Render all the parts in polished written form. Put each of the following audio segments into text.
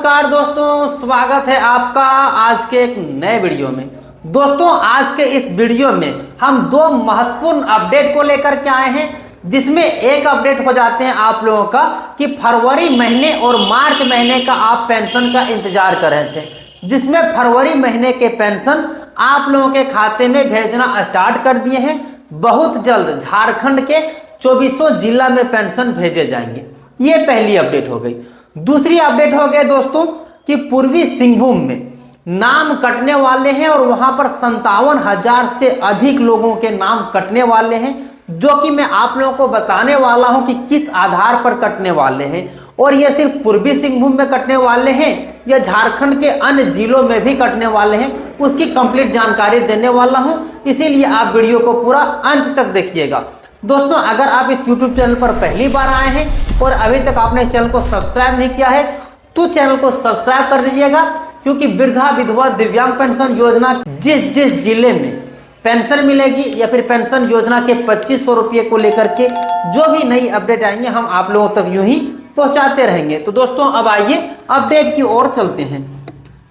नमस्कार दोस्तों, स्वागत है आपका आज के एक नए वीडियो में। दोस्तों आज के इस वीडियो में हम दो महत्वपूर्ण अपडेट को लेकर के आए हैं, जिसमें एक अपडेट हो जाते हैं आप लोगों का कि फरवरी महीने और मार्च महीने का आप पेंशन का इंतजार कर रहे थे, जिसमें फरवरी महीने के पेंशन आप लोगों के खाते में भेजना स्टार्ट कर दिए हैं। बहुत जल्द झारखंड के 24 जिला में पेंशन भेजे जाएंगे। ये पहली अपडेट हो गई। दूसरी अपडेट हो गई दोस्तों कि पूर्वी सिंहभूम में नाम कटने वाले हैं और वहां पर 57,000 से अधिक लोगों के नाम कटने वाले हैं, जो कि मैं आप लोगों को बताने वाला हूं कि किस आधार पर कटने वाले हैं और ये सिर्फ पूर्वी सिंहभूम में कटने वाले हैं या झारखंड के अन्य जिलों में भी कटने वाले हैं, उसकी कंप्लीट जानकारी देने वाला हूं। इसीलिए आप वीडियो को पूरा अंत तक देखिएगा। दोस्तों अगर आप इस YouTube चैनल पर पहली बार आए हैं और अभी तक आपने इस चैनल को सब्सक्राइब नहीं किया है तो चैनल को सब्सक्राइब कर दीजिएगा, क्योंकि वृद्धा विधवा दिव्यांग पेंशन योजना जिस जिस जिले में पेंशन मिलेगी या फिर पेंशन योजना के 2500 रुपये को लेकर के जो भी नई अपडेट आएंगे हम आप लोगों तक यूं ही पहुंचाते रहेंगे। तो दोस्तों अब आइए अपडेट की ओर चलते हैं।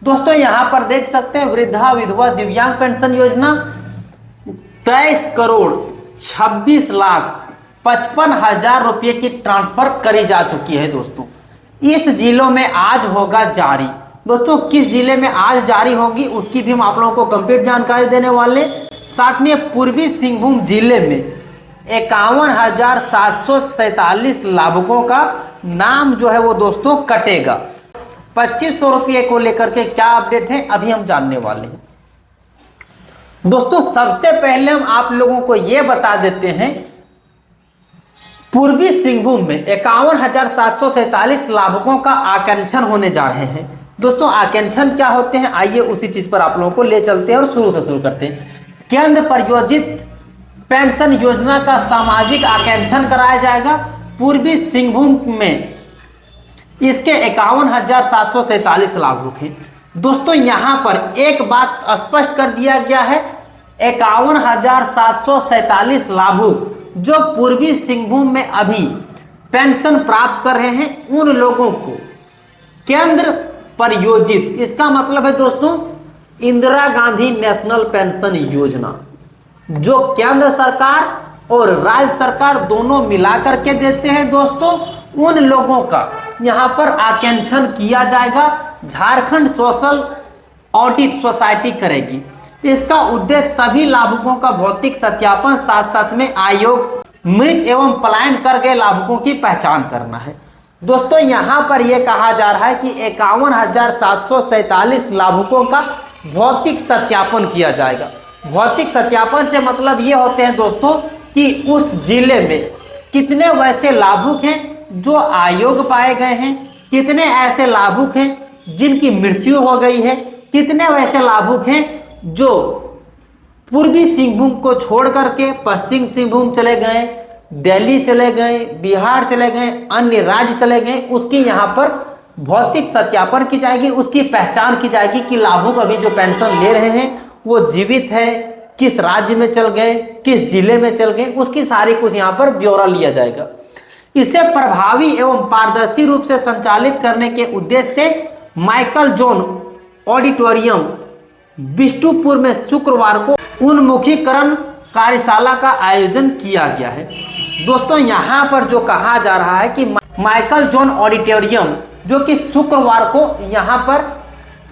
दोस्तों यहाँ पर देख सकते हैं वृद्धा विधवा दिव्यांग पेंशन योजना 23,26,55,000 रुपये की ट्रांसफर करी जा चुकी है। दोस्तों इस जिलों में आज होगा जारी। दोस्तों किस जिले में आज जारी होगी उसकी भी हम आप लोगों को कंप्लीट जानकारी देने वाले। साथ में पूर्वी सिंहभूम जिले में 51,747 लाभुकों का नाम जो है वो दोस्तों कटेगा। 2500 रुपये को लेकर के क्या अपडेट है अभी हम जानने वाले हैं। दोस्तों सबसे पहले हम आप लोगों को यह बता देते हैं, पूर्वी सिंहभूम में 51,747 लाभुकों का आकांक्षण होने जा रहे हैं। दोस्तों आकांक्षण क्या होते हैं आइए उसी चीज पर आप लोगों को ले चलते हैं और शुरू से शुरू करते हैं। केंद्र प्रायोजित पेंशन योजना का सामाजिक आकांक्षण कराया जाएगा पूर्वी सिंहभूम में। इसके 51,747 लाभुक हैं। दोस्तों यहां पर एक बात स्पष्ट कर दिया गया है, 51,747 लाभुक जो पूर्वी सिंहभूम में अभी पेंशन प्राप्त कर रहे हैं उन लोगों को केंद्र प्रायोजित, इसका मतलब है दोस्तों इंदिरा गांधी नेशनल पेंशन योजना, जो केंद्र सरकार और राज्य सरकार दोनों मिलाकर के देते हैं। दोस्तों उन लोगों का यहां पर आकांक्षण किया जाएगा। झारखंड सोशल ऑडिट सोसाइटी करेगी। इसका उद्देश्य सभी लाभुकों का भौतिक सत्यापन, साथ साथ में आयोग मृत एवं पलायन कर गए लाभुकों की पहचान करना है। दोस्तों यहां पर यह कहा जा रहा है कि 51,747 लाभुकों का भौतिक सत्यापन किया जाएगा। भौतिक सत्यापन से मतलब ये होते हैं दोस्तों कि उस जिले में कितने वैसे लाभुक हैं जो आयोग पाए गए हैं, कितने ऐसे लाभुक हैं जिनकी मृत्यु हो गई है, कितने वैसे लाभुक हैं जो पूर्वी सिंहभूम को छोड़ करके पश्चिम सिंहभूम चले गए, दिल्ली चले गए, बिहार चले गए, अन्य राज्य चले गए, उसकी यहाँ पर भौतिक सत्यापन की जाएगी, उसकी पहचान की जाएगी कि लाभुक अभी जो पेंशन ले रहे हैं वो जीवित है, किस राज्य में चल गए, किस जिले में चल गए, उसकी सारी कुछ यहाँ पर ब्यौरा लिया जाएगा। इसे प्रभावी एवं पारदर्शी रूप से संचालित करने के उद्देश्य से माइकल जॉन ऑडिटोरियम बिष्टुपुर में शुक्रवार को उन्मुखीकरण कार्यशाला का आयोजन किया गया है। दोस्तों यहाँ पर जो कहा जा रहा है कि माइकल जॉन ऑडिटोरियम जो कि शुक्रवार को यहाँ पर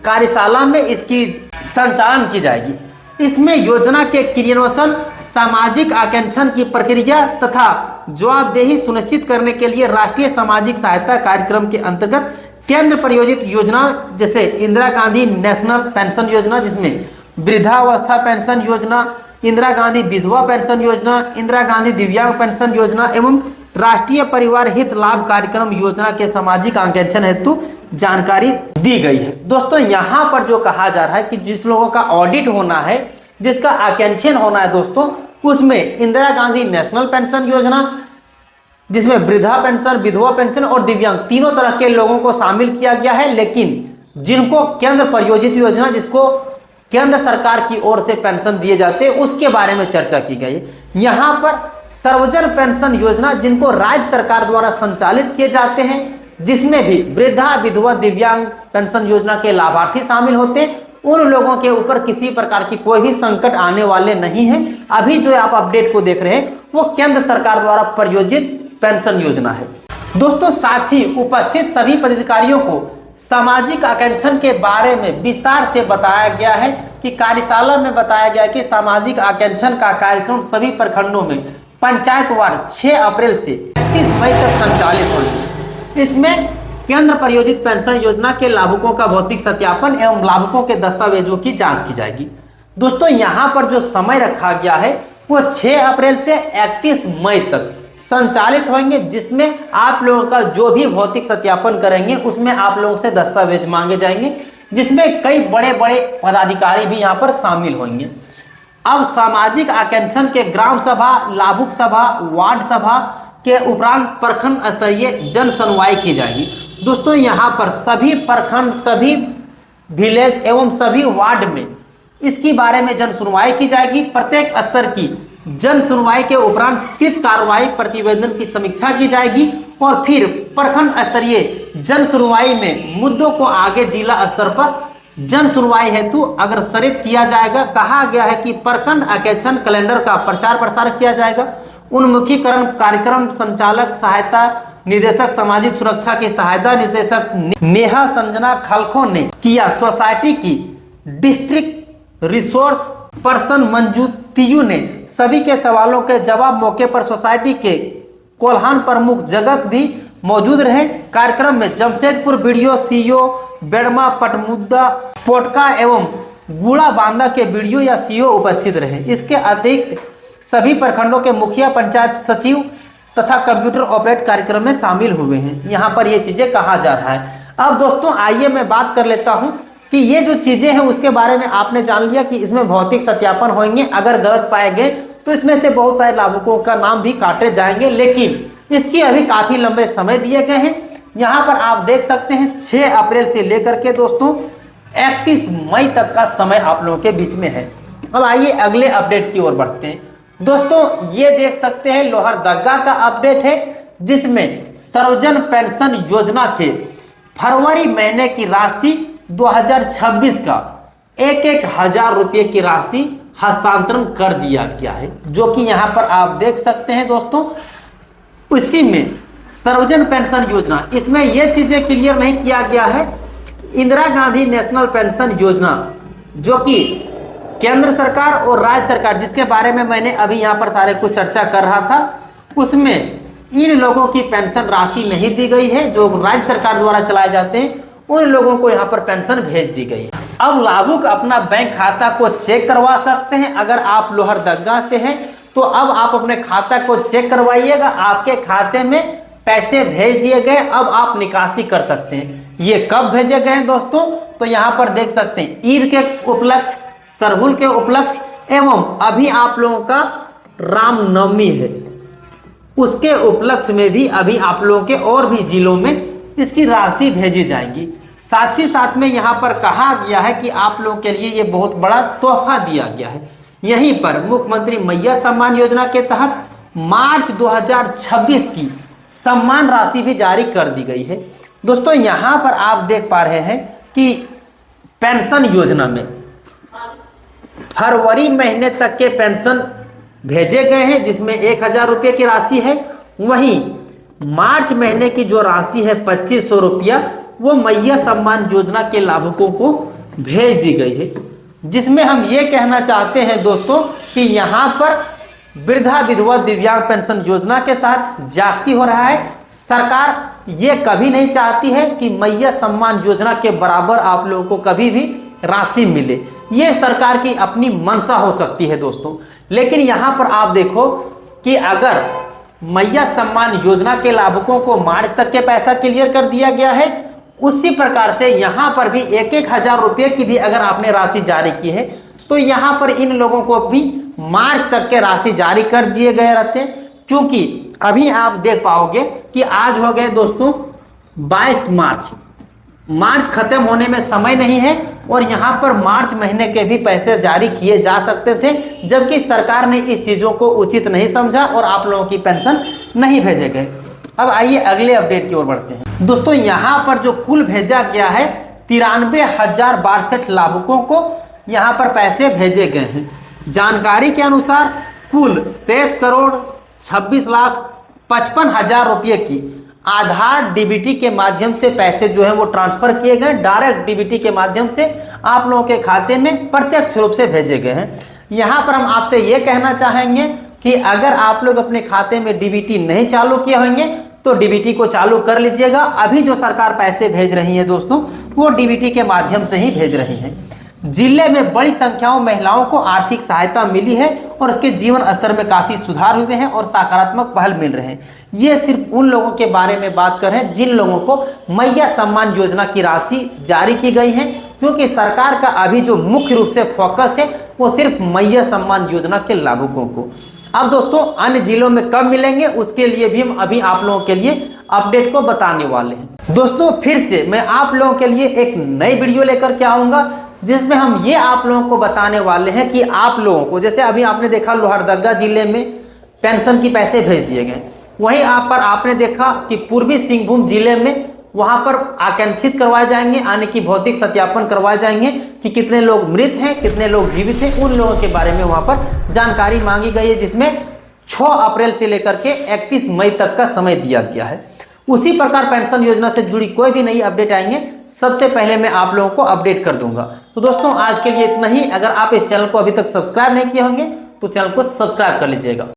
कार्यशाला में इसकी संचालन की जाएगी। इसमें योजना के क्रियान्वयन, सामाजिक आकांक्षण की प्रक्रिया तथा जवाबदेही सुनिश्चित करने के लिए राष्ट्रीय सामाजिक सहायता कार्यक्रम के अंतर्गत केंद्र प्रायोजित योजना जैसे इंदिरा गांधी नेशनल पेंशन योजना, जिसमें वृद्धावस्था पेंशन योजना, इंदिरा गांधी विधवा पेंशन योजना, इंदिरा गांधी दिव्यांग पेंशन योजना एवं राष्ट्रीय परिवार हित लाभ कार्यक्रम योजना के सामाजिक आकांक्षण हेतु जानकारी दी गई है। दोस्तों यहाँ पर जो कहा जा रहा है कि जिस लोगों का ऑडिट होना है, जिसका आकांक्षण होना है दोस्तों, उसमें इंदिरा गांधी नेशनल पेंशन योजना जिसमें वृद्धा पेंशन, विधवा पेंशन और दिव्यांग तीनों तरह के लोगों को शामिल किया गया है, लेकिन जिनको केंद्र प्रायोजित योजना, जिसको केंद्र सरकार की ओर से पेंशन दिए जाते हैं, उसके बारे में चर्चा की गई। यहाँ पर सर्वजन पेंशन योजना जिनको राज्य सरकार द्वारा संचालित किए जाते हैं, जिसमें भी वृद्धा विधवा दिव्यांग पेंशन योजना के लाभार्थी शामिल होते हैं। उन लोगों के ऊपर किसी प्रकार की कोई भी संकट आने वाले नहीं है। अभी जो आप अपडेट को देख रहे हैं वो केंद्र सरकार द्वारा प्रायोजित पेंशन योजना है। दोस्तों साथ ही उपस्थित सभी पदाधिकारियों को सामाजिक आकांक्षण के बारे में विस्तार से बताया गया है कि कार्यशाला में बताया गया कि सामाजिक आकांक्षण का कार्यक्रम सभी प्रखंडों में पंचायतवार 6 अप्रैल से 31 मई तक संचालित होगी। इसमें केंद्र प्रायोजित पेंशन योजना के लाभुकों का भौतिक सत्यापन एवं लाभुकों के दस्तावेजों की जांच की जाएगी। दोस्तों यहां पर जो समय रखा गया है वो 6 अप्रैल से 31 मई तक संचालित होंगे, जिसमें आप लोगों का जो भी भौतिक सत्यापन करेंगे उसमें आप लोगों से दस्तावेज मांगे जाएंगे, जिसमें कई बड़े बड़े पदाधिकारी भी यहाँ पर शामिल होंगे। अब सामाजिक आकांक्षण के ग्राम सभा, लाभुक सभा, वार्ड सभा के उपरांत प्रखंड स्तरीय जन सुनवाई की जाएगी। दोस्तों यहाँ पर सभी प्रखंड, सभी विलेज एवं सभी वार्ड में इसके बारे में जन सुनवाई की जाएगी। प्रत्येक स्तर की जन सुनवाई के उपरांत कृत कार्रवाई प्रतिवेदन की समीक्षा की जाएगी और फिर प्रखंड स्तरीय जन सुनवाई में मुद्दों को आगे जिला स्तर पर जन सुनवाई हेतु अग्रसरित किया जाएगा। कहा गया है कि प्रखंड आकांक्षण कैलेंडर का प्रचार प्रसार किया जाएगा। उन्मुखीकरण कार्यक्रम संचालक सहायता निदेशक सामाजिक सुरक्षा की सहायता निदेशक नेहा संजना खलखो ने किया। सोसाइटी की डिस्ट्रिक्ट रिसोर्स पर्सन मंजू तियू ने सभी के सवालों के जवाब मौके पर सोसाइटी के कोल्हान प्रमुख जगत भी मौजूद रहे। कार्यक्रम में जमशेदपुर बीडीओ, सीईओ, बेड़मा, पटमुद्दा, पोटका एवं गुड़ा बांदा के बीडीओ या सीईओ उपस्थित रहे। इसके अतिरिक्त सभी प्रखंडों के मुखिया, पंचायत सचिव तथा कंप्यूटर ऑपरेट कार्यक्रम में शामिल हुए हैं। यहाँ पर ये चीजें कहा जा रहा है। अब दोस्तों आइए मैं बात कर लेता हूँ कि ये जो चीजें हैं उसके बारे में आपने जान लिया कि इसमें भौतिक सत्यापन होंगे। अगर गलत पाए गए तो इसमें से बहुत सारे लाभुकों का नाम भी काटे जाएंगे, लेकिन इसकी अभी काफी लंबे समय दिए गए हैं। यहाँ पर आप देख सकते हैं 6 अप्रैल से लेकर के दोस्तों 31 मई तक का समय आप लोगों के बीच में है। अब आइए अगले अपडेट की ओर बढ़ते हैं। दोस्तों ये देख सकते हैं लोहरदगा का अपडेट है, जिसमें सर्वजन पेंशन योजना के फरवरी महीने की राशि 2026 का 1,000 रुपये की राशि हस्तांतरण कर दिया गया है, जो कि यहाँ पर आप देख सकते हैं दोस्तों। उसी में सर्वजन पेंशन योजना, इसमें यह चीजें क्लियर नहीं किया गया है। इंदिरा गांधी नेशनल पेंशन योजना जो कि केंद्र सरकार और राज्य सरकार, जिसके बारे में मैंने अभी यहाँ पर सारे कुछ चर्चा कर रहा था, उसमें इन लोगों की पेंशन राशि नहीं दी गई है। जो राज्य सरकार द्वारा चलाए जाते हैं उन लोगों को यहाँ पर पेंशन भेज दी गई है। अब लाभुक अपना बैंक खाता को चेक करवा सकते हैं। अगर आप लोहरदगा से हैं तो अब आप अपने खाता को चेक करवाइएगा। आपके खाते में पैसे भेज दिए गए, अब आप निकासी कर सकते हैं। ये कब भेजे गए दोस्तों, तो यहाँ पर देख सकते हैं ईद के उपलक्ष्य, सरहुल के उपलक्ष्य एवं अभी आप लोगों का रामनवमी है, उसके उपलक्ष्य में भी अभी आप लोगों के और भी जिलों में इसकी राशि भेजी जाएगी। साथ ही साथ में यहाँ पर कहा गया है कि आप लोगों के लिए ये बहुत बड़ा तोहफा दिया गया है। यहीं पर मुख्यमंत्री मैया सम्मान योजना के तहत मार्च 2026 की सम्मान राशि भी जारी कर दी गई है। दोस्तों यहाँ पर आप देख पा रहे हैं कि पेंशन योजना में फरवरी महीने तक के पेंशन भेजे गए हैं, जिसमें 1,000 रुपये की राशि है। वहीं मार्च महीने की जो राशि है 2,500 रुपया, वो मैया सम्मान योजना के लाभुकों को भेज दी गई है। जिसमें हम ये कहना चाहते हैं दोस्तों कि यहाँ पर वृद्धा विधवा दिव्यांग पेंशन योजना के साथ जागती हो रहा है। सरकार ये कभी नहीं चाहती है कि मैया सम्मान योजना के बराबर आप लोगों को कभी भी राशि मिले। ये सरकार की अपनी मंशा हो सकती है दोस्तों, लेकिन यहाँ पर आप देखो कि अगर मैया सम्मान योजना के लाभुकों को मार्च तक के पैसा क्लियर कर दिया गया है, उसी प्रकार से यहाँ पर भी 1,000 रुपये की भी अगर आपने राशि जारी की है तो यहाँ पर इन लोगों को भी मार्च तक के राशि जारी कर दिए गए रहते हैं। क्योंकि अभी आप देख पाओगे कि आज हो गए दोस्तों 22 मार्च, मार्च खत्म होने में समय नहीं है और यहाँ पर मार्च महीने के भी पैसे जारी किए जा सकते थे, जबकि सरकार ने इस चीज़ों को उचित नहीं समझा और आप लोगों की पेंशन नहीं भेजे गए। अब आइए अगले अपडेट की ओर बढ़ते हैं। दोस्तों यहाँ पर जो कुल भेजा गया है 93,062 लाभुकों को यहाँ पर पैसे भेजे गए हैं। जानकारी के अनुसार कुल 23,26,55,000 रुपये की आधार डीबीटी के माध्यम से पैसे जो है वो ट्रांसफर किए गए। डायरेक्ट डीबीटी के माध्यम से आप लोगों के खाते में प्रत्यक्ष रूप से भेजे गए हैं। यहाँ पर हम आपसे ये कहना चाहेंगे कि अगर आप लोग अपने खाते में डीबीटी नहीं चालू किए होंगे तो डीबीटी को चालू कर लीजिएगा। अभी जो सरकार पैसे भेज रही है दोस्तों वो डीबीटी के माध्यम से ही भेज रही है। जिले में बड़ी संख्या में महिलाओं को आर्थिक सहायता मिली है और उसके जीवन स्तर में काफी सुधार हुए हैं और सकारात्मक पहल मिल रहे हैं। ये सिर्फ उन लोगों के बारे में बात कर रहे हैं जिन लोगों को मैया सम्मान योजना की राशि जारी की गई है, क्योंकि सरकार का अभी जो मुख्य रूप से फोकस है वो सिर्फ मैया सम्मान योजना के लाभुकों को। अब दोस्तों अन्य जिलों में कब मिलेंगे उसके लिए भी हम अभी आप लोगों के लिए अपडेट को बताने वाले हैं। दोस्तों फिर से मैं आप लोगों के लिए एक नई वीडियो लेकर के आऊंगा जिसमें हम ये आप लोगों को बताने वाले हैं कि आप लोगों को, जैसे अभी आपने देखा लोहरदगा जिले में पेंशन की पैसे भेज दिए गए, वहीं आप पर आपने देखा कि पूर्वी सिंहभूम जिले में वहां पर आकांक्षित करवाए जाएंगे, यानी कि भौतिक सत्यापन करवाए जाएंगे कि कितने लोग मृत हैं, कितने लोग जीवित हैं। उन लोगों के बारे में वहां पर जानकारी मांगी गई है, जिसमें 6 अप्रैल से लेकर के 31 मई तक का समय दिया गया है। उसी प्रकार पेंशन योजना से जुड़ी कोई भी नई अपडेट आएंगे सबसे पहले मैं आप लोगों को अपडेट कर दूंगा। तो दोस्तों आज के लिए इतना ही। अगर आप इस चैनल को अभी तक सब्सक्राइब नहीं किए होंगे तो चैनल को सब्सक्राइब कर लीजिएगा।